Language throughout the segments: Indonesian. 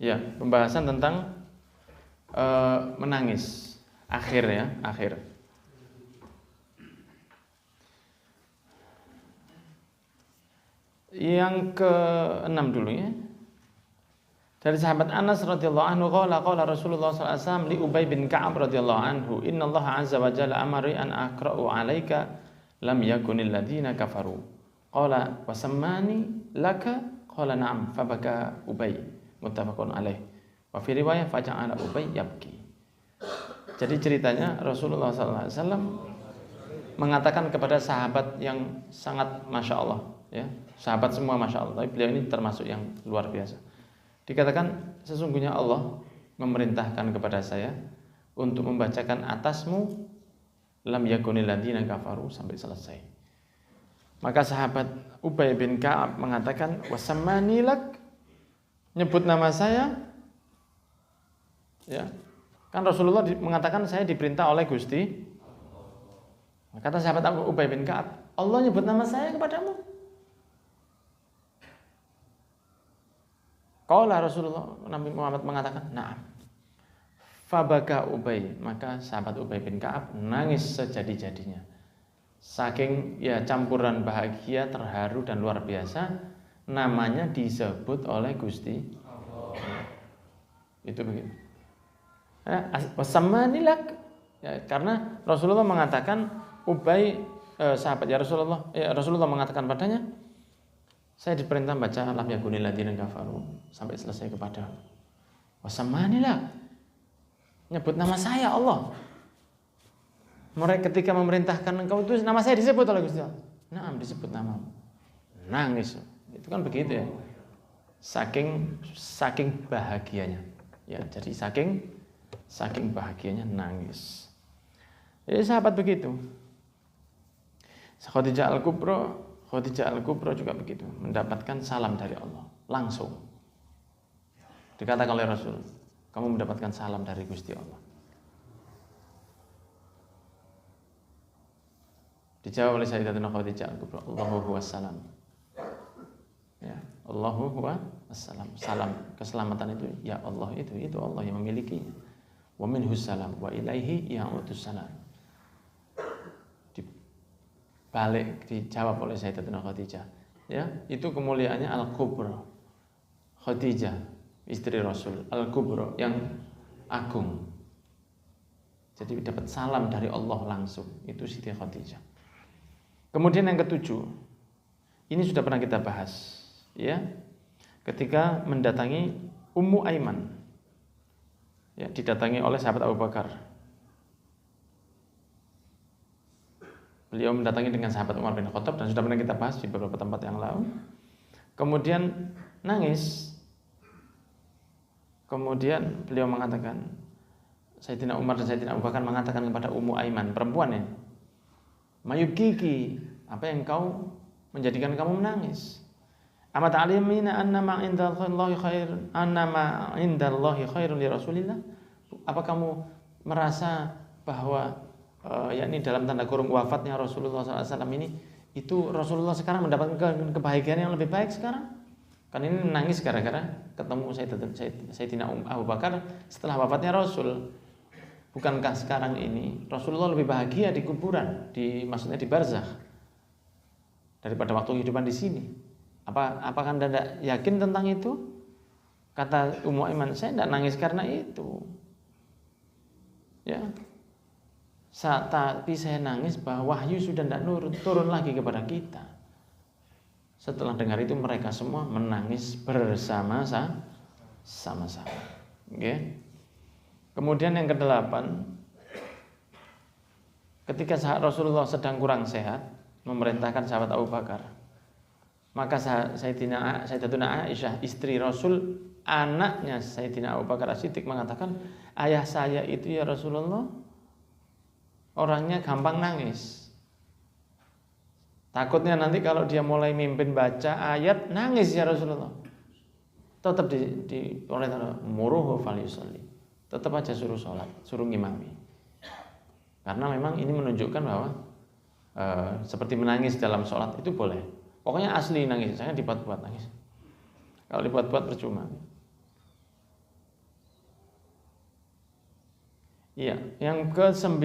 Ya, pembahasan tentang menangis. Akhir. Yang ke-6 dulu ya. Dari sahabat Anas radhiyallahu anhu qala Rasulullah sallallahu alaihi wasallam li Ubay bin Ka'ab radhiyallahu anhu, "Innallaha 'azza wa jalla amari an aqra'u 'alaika lam yakunil ladzina kafaru." Qala wa sammani laka qala na'am fabaka Ubay. Muttafaqun alaih. Wa fi riwayah faja'ala Ubay yabki. Jadi ceritanya Rasulullah sallallahu alaihi wasallam mengatakan kepada sahabat yang sangat masya Allah ya, sahabat semua masya Allah, tapi beliau ini termasuk yang luar biasa. Dikatakan sesungguhnya Allah memerintahkan kepada saya untuk membacakan atasmu lam yakunil ladzina kafaru sampai selesai. Maka sahabat Ubay bin Ka'ab mengatakan wasammani lak, nyebut nama saya ya. Kan Rasulullah mengatakan saya diperintah oleh Gusti. Kata sahabat Ubay bin Ka'ab, Allah nyebut nama saya kepadamu. Qala Rasulullah, Nabi Muhammad mengatakan, "Na'am." Fabaka Ubay, maka sahabat Ubay bin Ka'ab nangis sejadi-jadinya. Saking ya campuran bahagia, terharu dan luar biasa, namanya disebut oleh Gusti Allah. Itu begitu. Wasammanilak. Ya, karena Rasulullah mengatakan Ubay sahabat ya Rasulullah mengatakan padanya, saya diperintah baca lam yakunil ladzina kafaru sampai selesai kepada wasammanilak, nyebut nama saya Allah. Mereka ketika memerintahkan engkau itu nama saya disebut oleh Gusti Allah. Naam, disebut nama. Nangis. Itu kan begitu ya. Saking bahagianya. Ya, jadi saking bahagianya nangis. Jadi sahabat begitu. Khadijah Al-Kubra juga begitu, mendapatkan salam dari Allah langsung. Dikatakan oleh Rasul, kamu mendapatkan salam dari Gusti Allah. Dijawab oleh Sayyidatina Khadijah Al-Kubra, Allahu huwassalam. Ya, Allahu huwassalam. Salam keselamatan itu ya Allah, itu Allah yang memilikinya. Wa minhus salam wa ilaihi ya'udus salam. Balik dijawab oleh Sayyidatina Khadijah. Ya, itu kemuliaannya Al-Kubra. Khadijah, istri Rasul, Al-Kubra yang agung. Jadi dapat salam dari Allah langsung. Itu Siti Khadijah. Kemudian yang ketujuh, ini sudah pernah kita bahas, ya. Ketika mendatangi Ummu Aiman. Ya, didatangi oleh sahabat Abu Bakar. Beliau mendatangi dengan sahabat Umar bin Khattab dan sudah pernah kita bahas di beberapa tempat yang lalu. Kemudian nangis. Kemudian beliau mengatakan, Sayyidina Umar dan Sayyidina Abu Bakar mengatakan kepada Ummu Aiman, perempuan ya, mayukiki, apa yang kau menjadikan kamu menangis? Amat alimina annama indallahi khair, annama indallahi khairun li Rasulillah. Apa kamu merasa bahwa yakni dalam tanda kurung wafatnya Rasulullah SAW ini, itu Rasulullah sekarang mendapatkan kebahagiaan yang lebih baik sekarang? Kan ini menangis gara-gara ketemu Sayyidina Abu Bakar setelah wafatnya Rasul. Bukankah sekarang ini Rasulullah lebih bahagia di kuburan, maksudnya di barzakh, daripada waktu kehidupan di sini? Apakah Anda tidak yakin tentang itu? Kata Ummu Aiman, saya tidak nangis karena itu. Ya. Tapi saya nangis bahwa wahyu sudah tidak turun lagi kepada kita. Setelah dengar itu mereka semua menangis bersama-sama. Okay. Kemudian yang kedelapan, ketika Rasulullah sedang kurang sehat, memerintahkan sahabat Abu Bakar, maka Sayyidatuna Aisyah, istri Rasul, anaknya Sayyidina Abu Bakar As-Siddiq mengatakan, ayah saya itu ya Rasulullah, orangnya gampang nangis. Takutnya nanti kalau dia mulai mimpin baca ayat, nangis ya Rasulullah. Tetap oleh muruhu falyusalli. Tetap aja suruh sholat, suruh ngimami. Karena memang ini menunjukkan bahwa seperti menangis dalam sholat itu boleh. Pokoknya asli nangis, jangan dibuat-buat nangis. Kalau dibuat-buat percuma. Iya, yang ke-9.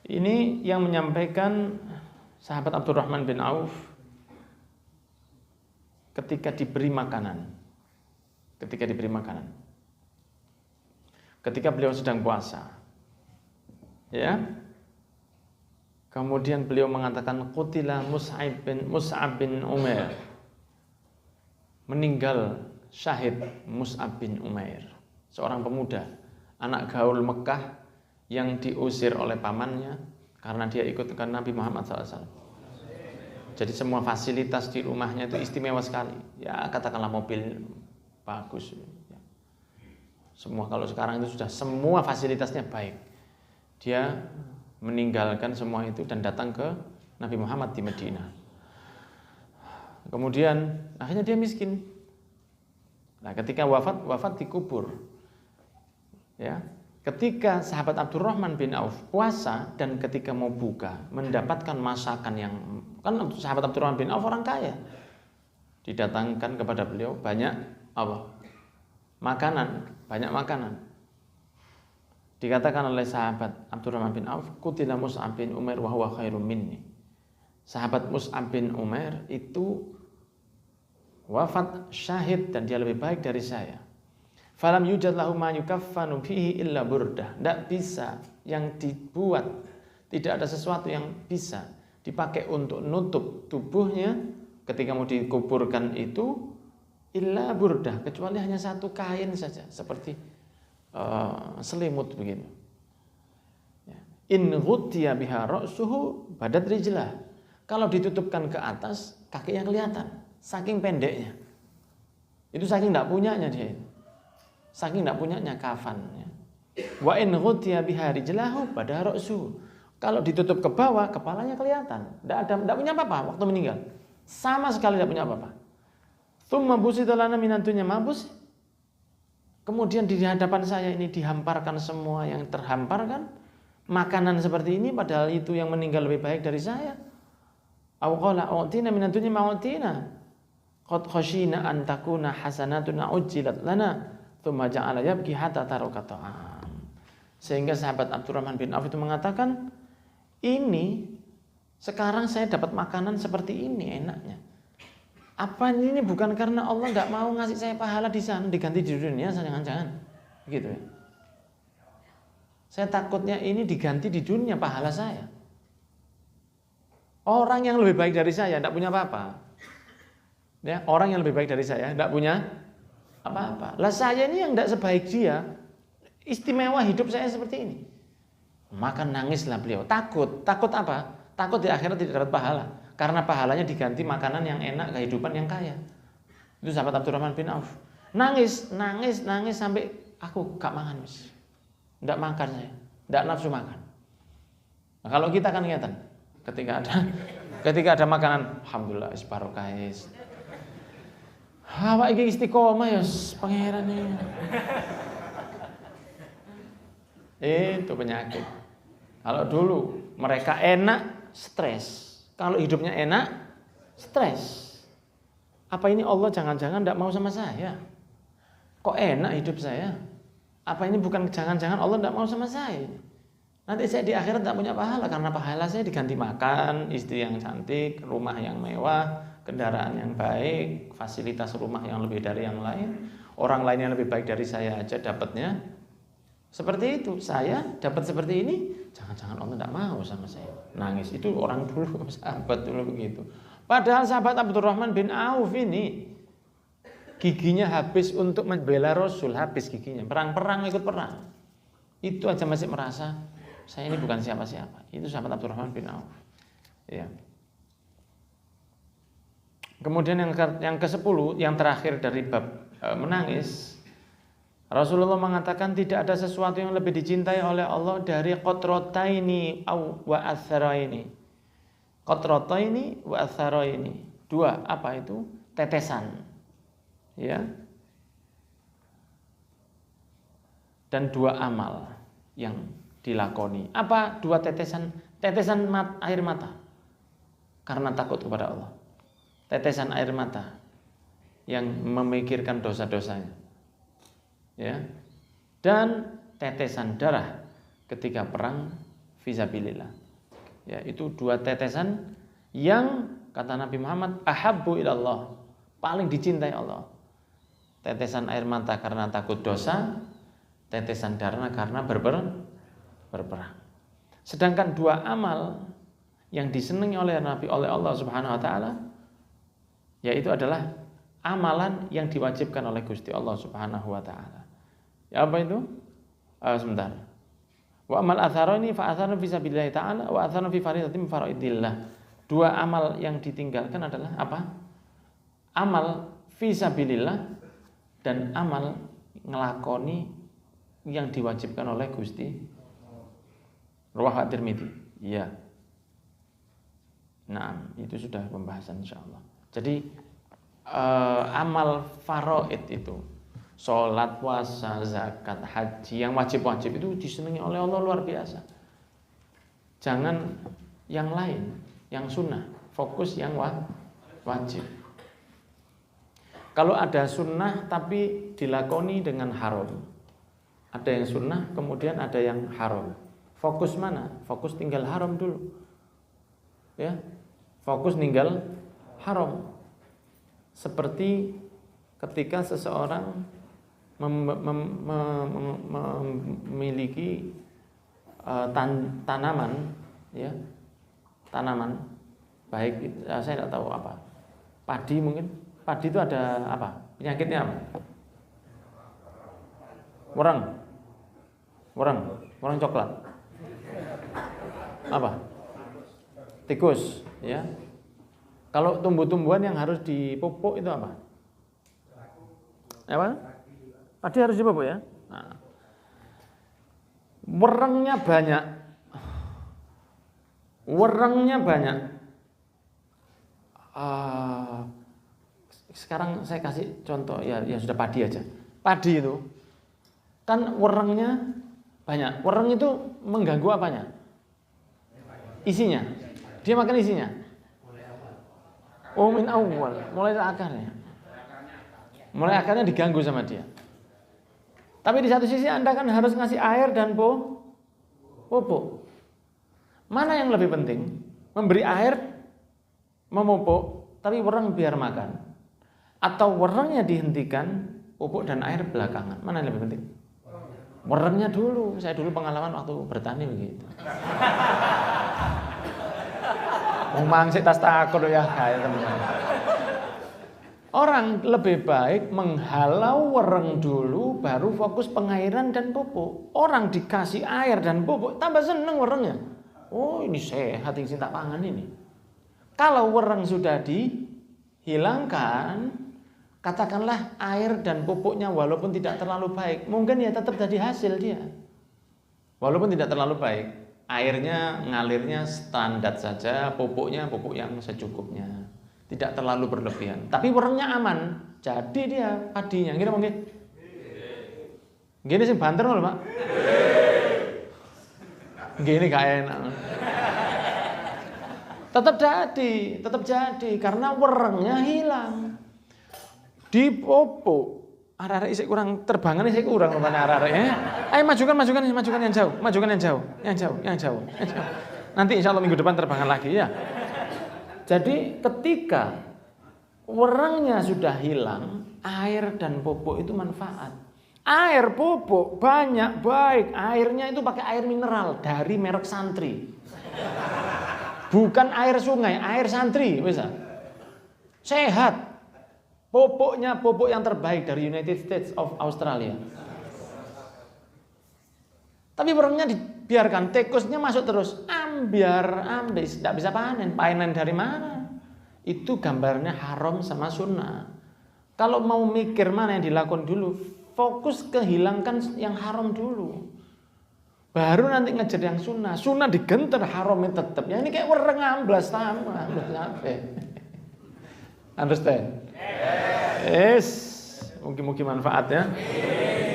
Ini yang menyampaikan sahabat Abdurrahman bin Auf ketika diberi makanan. Ketika beliau sedang puasa. Ya. Kemudian beliau mengatakan qutila Mus'ab bin Umair. Meninggal syahid Mus'ab bin Umair, seorang pemuda, anak gaul Mekah yang diusir oleh pamannya karena dia ikut ke Nabi Muhammad SAW. Jadi semua fasilitas di rumahnya itu istimewa sekali. Ya katakanlah mobil bagus. Ya. Semua kalau sekarang itu sudah semua fasilitasnya baik. Dia meninggalkan semua itu dan datang ke Nabi Muhammad di Madinah. Kemudian akhirnya dia miskin. Nah, ketika wafat dikubur. Ya. Ketika sahabat Abdurrahman bin Auf puasa dan ketika mau buka mendapatkan masakan yang kan sahabat Abdurrahman bin Auf orang kaya. Didatangkan kepada beliau banyak apa? Banyak makanan. Dikatakan oleh sahabat Abdurrahman bin Auf, qutila Mus'ab bin Umair wa huwa khairum minni. Sahabat Mus'ab bin Umair itu wafat syahid dan dia lebih baik dari saya. Falam yujad lahu ma yukaffanu fihi illa burdah. Tidak bisa yang dibuat, tidak ada sesuatu yang bisa dipakai untuk nutup tubuhnya ketika mau dikuburkan itu illa burdah, kecuali hanya satu kain saja seperti selimut begitu. In ghutiya biha ra'suhu badat rijlah. Kalau ditutupkan ke atas, kakinya kelihatan, saking pendeknya. Itu saking tidak punyanya dia. Saking tidak punyanya kafannya. Wa in ghutiya biha rijlahu badat ra'suhu. Kalau ditutup ke bawah, kepalanya kelihatan. Tidak punya apa-apa waktu meninggal. Sama sekali tidak punya apa-apa. Tsumma busita lana minantunya mabus. Kemudian di hadapan saya ini dihamparkan semua yang terhamparkan, makanan seperti ini padahal itu yang meninggal lebih baik dari saya. Aw qala u'tina min ad-dunya ma u'tina. Qad khashina an takuna hasanatuna ujjilat lana, tsumma ja'ala yabki hatta taraka ta'am. Sehingga sahabat Abdurrahman bin Auf itu mengatakan, ini sekarang saya dapat makanan seperti ini enaknya. Apa ini bukan karena Allah nggak mau ngasih saya pahala di sana diganti di dunia, jangan-jangan gitu ya. Saya takutnya ini diganti di dunia pahala saya. Orang yang lebih baik dari saya tidak punya apa-apa. Ya, orang yang lebih baik dari saya tidak punya apa-apa. Lah saya ini yang tidak sebaik dia, istimewa hidup saya seperti ini. Maka nangislah beliau. Takut apa? Takut di akhirat tidak dapat pahala. Karena pahalanya diganti makanan yang enak, kehidupan yang kaya. Itu sahabat Abdurrahman bin Auf. Nangis sampai aku gak makan, Mas. Enggak makan saya, enggak nafsu makan. Nah, kalau kita kan ngeten, ketika ada makanan, alhamdulillah wis barokah wis. Awak iki istiqomah ya pangeran iki. Itu penyakit. Kalau dulu mereka enak, stres. Kalau hidupnya enak, stres. Apa ini Allah jangan-jangan tidak mau sama saya? Kok enak hidup saya? Apa ini bukan jangan-jangan Allah tidak mau sama saya? Nanti saya di akhirat tidak punya pahala karena pahala saya diganti makan, istri yang cantik, rumah yang mewah, kendaraan yang baik, fasilitas rumah yang lebih dari yang lain. Orang lain yang lebih baik dari saya aja dapatnya seperti itu. Saya dapat seperti ini, jangan-jangan Allah tidak mau sama saya. Nangis itu orang dulu, sahabat dulu begitu. Padahal sahabat Abdurrahman bin Auf ini giginya habis untuk membela Rasul, habis giginya. Perang ikut perang. Itu aja masih merasa saya ini bukan siapa-siapa. Itu sahabat Abdurrahman bin Auf. Ya. Kemudian yang ke-10, yang terakhir dari bab menangis, Rasulullah mengatakan tidak ada sesuatu yang lebih dicintai oleh Allah dari qatrataini wa atharaini. Qatrataini wa atharaini. Dua, apa itu? Tetesan. Ya. Dan dua amal yang dilakoni. Apa dua tetesan? Tetesan air mata. Karena takut kepada Allah. Tetesan air mata yang memikirkan dosa-dosanya. Ya, dan tetesan darah ketika perang fisabilillah. Ya, itu 2 tetesan yang kata Nabi Muhammad ahabbu ilallah, paling dicintai Allah. Tetesan air mata karena takut dosa, tetesan darah karena berperang. Sedangkan 2 amal yang disenangi oleh Nabi oleh Allah Subhanahu wa taala yaitu adalah amalan yang diwajibkan oleh Gusti Allah Subhanahu wa taala. Ya, apa itu? Sebentar. Wa amal atharani fa atharna fi sabilillah ta'ala wa atharna fi faridatin faraidillah. 2 amal yang ditinggalkan adalah apa? Amal fi sabilillah dan amal ngelakoni yang diwajibkan oleh Gusti. Riwayat Tirmidzi. Iya. Nah, itu sudah pembahasan insyaallah. Jadi amal faraid itu sholat, puasa, zakat, haji yang wajib-wajib itu disenangi oleh Allah luar biasa. Jangan yang lain, yang sunnah, fokus yang wajib. Kalau ada sunnah tapi dilakoni dengan haram, ada yang sunnah kemudian ada yang haram. Fokus mana? Fokus tinggal haram dulu. Ya, fokus tinggal haram. Seperti ketika seseorang memiliki tanaman, ya, tanaman baik, saya tidak tahu apa, padi mungkin, padi itu ada apa, penyakitnya apa? Warang coklat, apa? Tikus, ya. Kalau tumbuh-tumbuhan yang harus dipupuk itu apa? Apa? Padi harus dipupuk ya. Nah. Werengnya banyak. Sekarang saya kasih contoh ya sudah padi aja. Padi itu kan werengnya banyak. Wereng itu mengganggu apanya? Isinya. Dia makan isinya. Oh, min awal, mulai akarnya. Mulai akarnya diganggu sama dia. Tapi di satu sisi Anda kan harus ngasih air dan pupuk. Mana yang lebih penting? Memberi air, memupuk, tapi wereng biar makan. Atau werengnya dihentikan, pupuk dan air belakangan. Mana yang lebih penting? Werengnya dulu. Saya dulu pengalaman waktu bertani begitu. Ngomong sik tas takut ya kayak teman-teman. Orang lebih baik menghalau wereng dulu baru fokus pengairan dan pupuk. Orang dikasih air dan pupuk tambah seneng werengnya. Oh, ini sehat yang tak pangan ini. Kalau wereng sudah dihilangkan, katakanlah air dan pupuknya walaupun tidak terlalu baik, mungkin ya tetap jadi hasil dia. Walaupun tidak terlalu baik, airnya ngalirnya standar saja, pupuknya pupuk yang secukupnya, tidak terlalu berlebihan. Tapi werengnya aman, jadi dia padinya. Gini mungkin, gini sih banter loh Pak. Gini gak enak. Tetap jadi, karena werengnya hilang. Dipupuk. Arek-arek isik kurang terbangan, isik kurang rupanya arek-arek ya. Ayo majukan yang jauh. Nanti insya Allah minggu depan terbangan lagi ya. Jadi ketika werengnya sudah hilang, air dan pupuk itu manfaat. Air pupuk banyak baik, airnya itu pakai air mineral dari merek Santri. Bukan air sungai, air Santri, bisa. Sehat. Pupuknya pupuk yang terbaik dari United States of Australia. Tapi werengnya dibiarkan, tikusnya masuk terus. Ambiar, tidak bisa panen. Panen dari mana? Itu gambarnya haram sama sunnah. Kalau mau mikir mana yang dilakukan dulu, fokus kehilangkan yang haram dulu. Baru nanti ngejar yang sunnah. Sunnah digenter, haramnya tetap. Ya ini kayak wereng amblas sama. Understand? Yes, mungkin manfaat ya.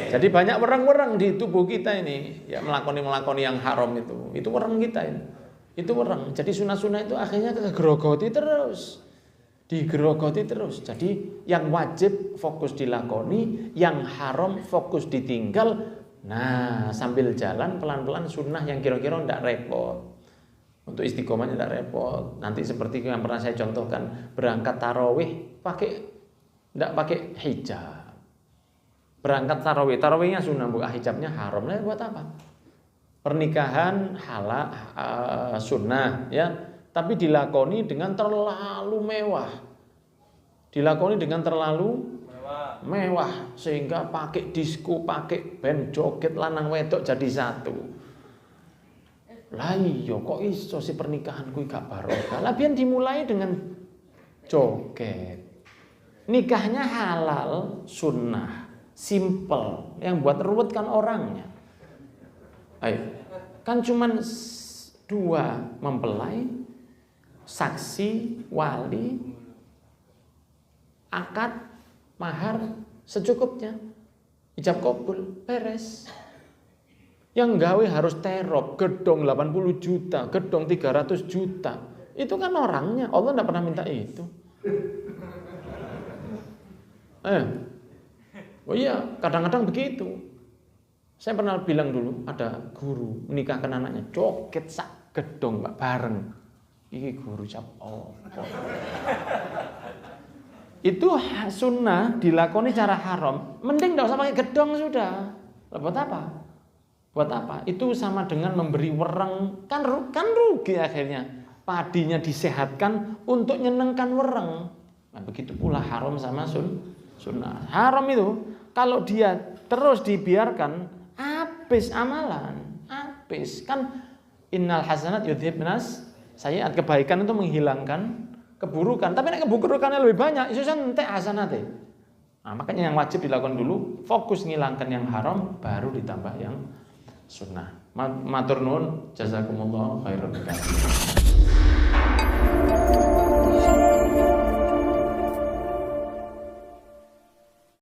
Jadi banyak wereng-wereng di tubuh kita ini, ya melakoni yang haram itu. Itu wereng kita ini. Itu wereng. Jadi sunah-sunah itu akhirnya digerogoti terus. Jadi yang wajib fokus dilakoni, yang haram fokus ditinggal, Nah, sambil jalan pelan-pelan sunnah yang kira-kira tidak repot. Untuk istiqomahnya tidak repot. Nanti seperti yang pernah saya contohkan, berangkat tarawih tidak pakai hijab. Berangkat tarawihnya sunnah, hijabnya haram. Nah, buat apa? Pernikahan halal sunnah ya, tapi dilakoni dengan terlalu mewah. Dilakoni dengan terlalu mewah sehingga pakai disko, pakai band joget lanang wedok jadi satu. Lah iya kok iso si pernikahanku gak barokah. Lah biyen dimulai dengan joget. Nikahnya halal, sunnah, simple. Yang buat ruwet kan orangnya. Ayo, kan cuman 2 mempelai, saksi, wali, akad, mahar secukupnya, ijab kabul, beres. Yang gawe harus terop, gedong 80 juta, gedong 300 juta. Itu kan orangnya, Allah tidak pernah minta itu. Oh iya, kadang-kadang begitu. Saya pernah bilang dulu, ada guru menikahkan anaknya, joget sak gedong Mbak bareng. Iki guru cap Itu sunnah dilakoni cara haram, mending tidak usah pakai gedong sudah. Buat apa? Buat apa? Itu sama dengan memberi wereng, kan rugi akhirnya. Padinya disehatkan untuk nyenengkan wereng. Nah, begitu pula haram sama sunnah. Haram itu kalau dia terus dibiarkan, habis amalan, habis. Kan innal hasanat yudhibnas sayyi'at, kebaikan itu menghilangkan keburukan. Tapi nek keburukannya lebih banyak, iso entek hasanate. Nah, makanya yang wajib dilakukan dulu, fokus ngilangkan yang haram, baru ditambah yang sunnah. Matur nuwun, jazakumullah khairan.